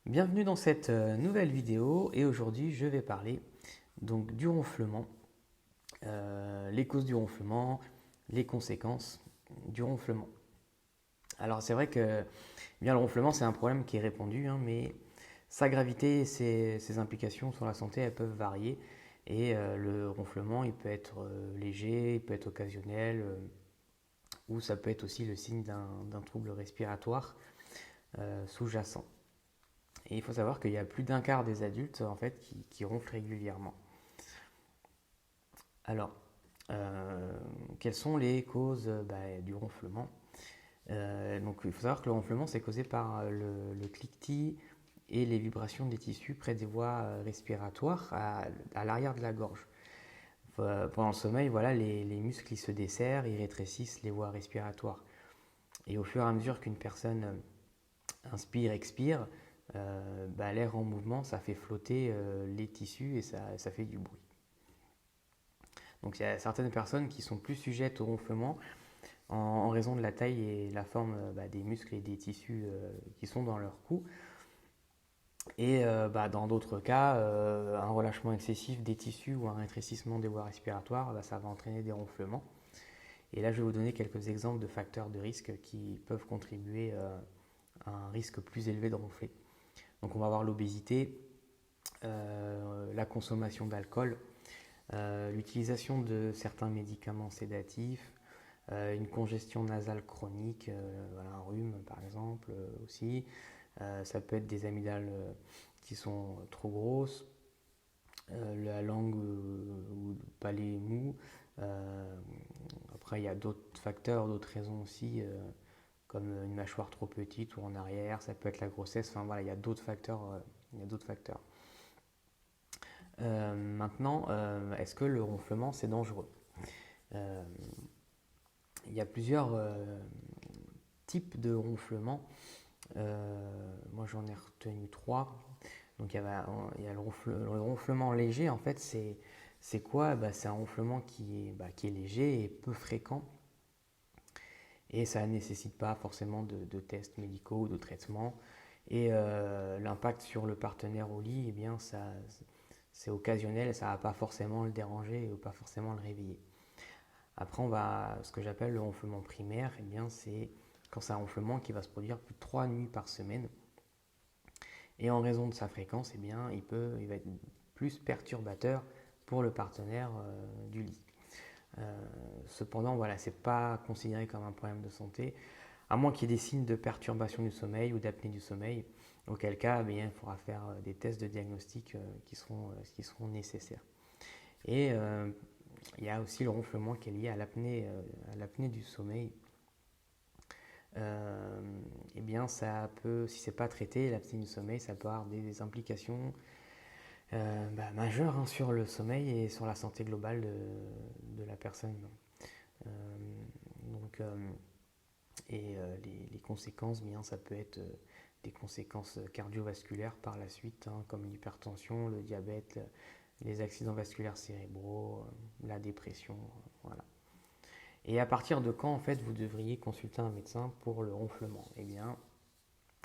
Bienvenue dans cette nouvelle vidéo et aujourd'hui je vais parler donc du ronflement, les causes du ronflement, les conséquences du ronflement. Alors c'est vrai que bien, le ronflement c'est un problème qui est répandu, hein, mais sa gravité et ses implications sur la santé elles peuvent varier et le ronflement il peut être léger, il peut être occasionnel ou ça peut être aussi le signe d'un trouble respiratoire sous-jacent. Et il faut savoir qu'il y a plus d'un quart des adultes en fait qui ronflent régulièrement. Alors, quelles sont les causes du ronflement? Donc, il faut savoir que le ronflement, c'est causé par le cliquetis et les vibrations des tissus près des voies respiratoires à l'arrière de la gorge. Pendant le sommeil, voilà, les muscles ils se desserrent, ils rétrécissent les voies respiratoires. Et au fur et à mesure qu'une personne inspire, expire, l'air en mouvement, ça fait flotter les tissus et ça fait du bruit. Donc il y a certaines personnes qui sont plus sujettes au ronflement en raison de la taille et la forme des muscles et des tissus qui sont dans leur cou. Et dans d'autres cas, un relâchement excessif des tissus ou un rétrécissement des voies respiratoires, ça va entraîner des ronflements. Et là, je vais vous donner quelques exemples de facteurs de risque qui peuvent contribuer à un risque plus élevé de ronfler. Donc on va avoir l'obésité, la consommation d'alcool, l'utilisation de certains médicaments sédatifs, une congestion nasale chronique, voilà, un rhume par exemple aussi. Ça peut être des amygdales qui sont trop grosses, la langue ou le palais mou. Euh, Après, il y a d'autres facteurs, d'autres raisons aussi, comme une mâchoire trop petite ou en arrière. Ça peut être la grossesse. Enfin voilà, il y a d'autres facteurs. Il y a d'autres facteurs. Maintenant, est-ce que le ronflement c'est dangereux? Euh, Il y a plusieurs types de ronflement. Moi, j'en ai retenu trois. Donc, il y a le ronflement léger. En fait, c'est quoi? C'est un ronflement qui est léger et peu fréquent. Et ça ne nécessite pas forcément de tests médicaux ou de traitements. Et l'impact sur le partenaire au lit, eh bien, c'est occasionnel et ça ne va pas forcément le déranger ou pas forcément le réveiller. Après, ce que j'appelle le ronflement primaire, eh bien, c'est quand c'est un ronflement qui va se produire plus de 3 nuits par semaine. Et en raison de sa fréquence, eh bien, il va être plus perturbateur pour le partenaire du lit. Cependant, voilà, ce n'est pas considéré comme un problème de santé, à moins qu'il y ait des signes de perturbation du sommeil ou d'apnée du sommeil, auquel cas, eh bien, il faudra faire des tests de diagnostic qui seront nécessaires. Et il y a aussi le ronflement qui est lié à l'apnée du sommeil. Euh, eh bien, ça peut, si c'est pas traité, l'apnée du sommeil, ça peut avoir des implications majeures, hein, sur le sommeil et sur la santé globale de la personne. Euh, donc, les conséquences, bien, ça peut être des conséquences cardiovasculaires par la suite, hein, comme l'hypertension, le diabète, les accidents vasculaires cérébraux, la dépression, voilà. Et à partir de quand, en fait, vous devriez consulter un médecin pour le ronflement? Eh bien,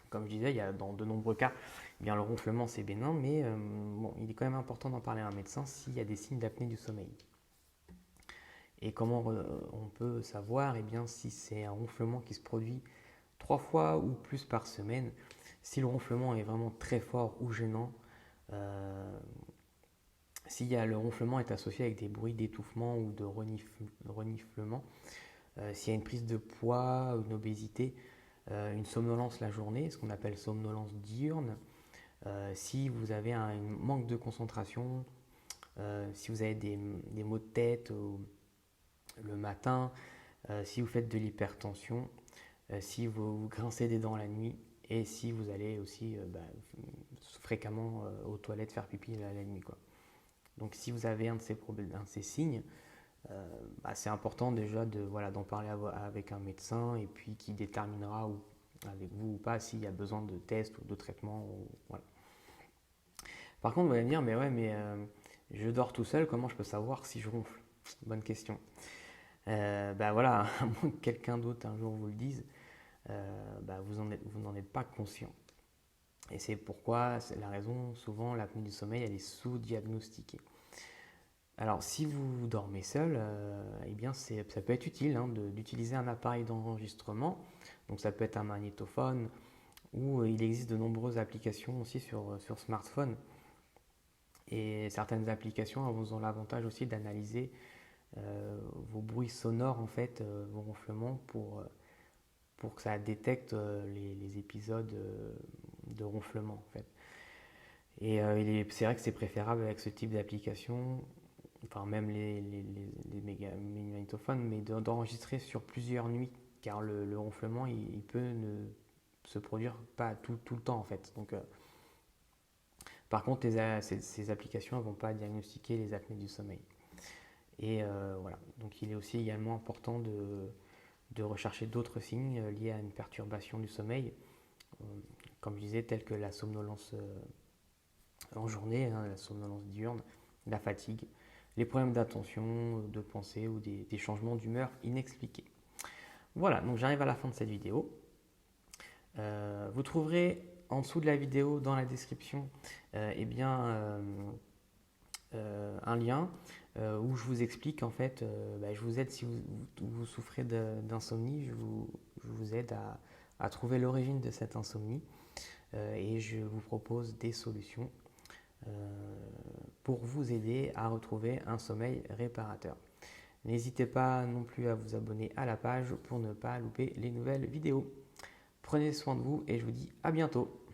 comme je disais, il y a dans de nombreux cas, eh bien, le ronflement c'est bénin, mais bon, il est quand même important d'en parler à un médecin s'il y a des signes d'apnée du sommeil. Et comment on peut savoir, eh bien, si c'est un ronflement qui se produit 3 fois ou plus par semaine? Si le ronflement est vraiment très fort ou gênant, euh, le ronflement est associé avec des bruits d'étouffement ou de reniflement, s'il y a une prise de poids, une obésité, une somnolence la journée, ce qu'on appelle somnolence diurne, si vous avez un manque de concentration, si vous avez des maux de tête le matin, si vous faites de l'hypertension, si vous grincez des dents la nuit et si vous allez aussi fréquemment aux toilettes faire pipi la nuit, quoi. Donc si vous avez un de ces signes, c'est important déjà voilà, d'en parler avec un médecin et puis qui déterminera avec vous ou pas s'il y a besoin de tests ou de traitements. Voilà. Par contre, vous allez me dire, mais ouais, mais je dors tout seul, comment je peux savoir si je ronfle? Bonne question. Voilà, à moins que quelqu'un d'autre un jour vous le dise, vous n'en êtes pas conscient. Et c'est pourquoi, c'est la raison, souvent l'apnée du sommeil, elle est sous-diagnostiquée. Alors, si vous dormez seul, eh bien ça peut être utile hein, d'utiliser un appareil d'enregistrement. Donc, ça peut être un magnétophone ou il existe de nombreuses applications aussi sur smartphone. Et certaines applications elles ont l'avantage aussi d'analyser vos bruits sonores, en fait, vos ronflements pour que ça détecte les épisodes de ronflement, en fait. Et c'est vrai que c'est préférable avec ce type d'application, enfin même les magnétophones, mais d'enregistrer sur plusieurs nuits, car le ronflement, il peut ne se produire pas tout le temps, en fait. Donc, par contre, ces applications ne vont pas diagnostiquer les apnées du sommeil. Et voilà, donc il est aussi également important de rechercher d'autres signes liés à une perturbation du sommeil, euh, comme je disais, tels que la somnolence en journée, hein, la somnolence diurne, la fatigue, les problèmes d'attention, de pensée ou des changements d'humeur inexpliqués. Voilà, donc j'arrive à la fin de cette vidéo. Vous trouverez en dessous de la vidéo, dans la description, eh bien, un lien où je vous explique en fait, je vous aide si vous souffrez d'insomnie, je vous aide à trouver l'origine de cette insomnie et je vous propose des solutions euh, pour vous aider à retrouver un sommeil réparateur. N'hésitez pas non plus à vous abonner à la page pour ne pas louper les nouvelles vidéos. Prenez soin de vous et je vous dis à bientôt.